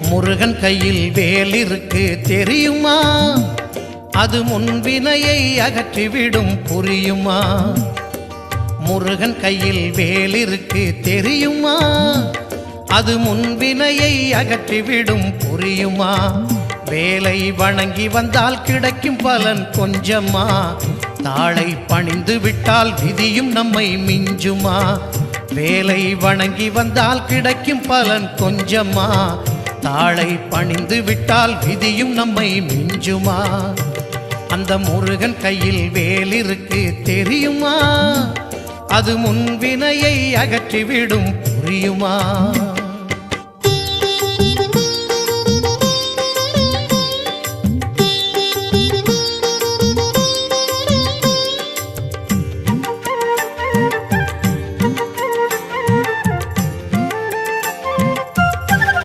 முருகன் கையில் வேல் இருக்கு தெரியுமா? அது முன்வினையை அகற்றிவிடும் புரியுமா? முருகன் கையில் வேல் இருக்கு தெரியுமா? அது முன்வினையை அகற்றிவிடும் புரியுமா? வேலை வணங்கி வந்தால் கிடைக்கும் பலன் கொஞ்சமா? தாளை பணிந்து விட்டால் விதியும் நம்மை மிஞ்சுமா? வேலை வணங்கி வந்தால் கிடைக்கும் பலன் கொஞ்சமா? தாளை பணிந்து விட்டால் விதியும் நம்மை மிஞ்சுமா? அந்த முருகன் கையில் வேல் இருக்கு தெரியுமா? அது முன்வினையை அகற்றிவிடும் புரியுமா?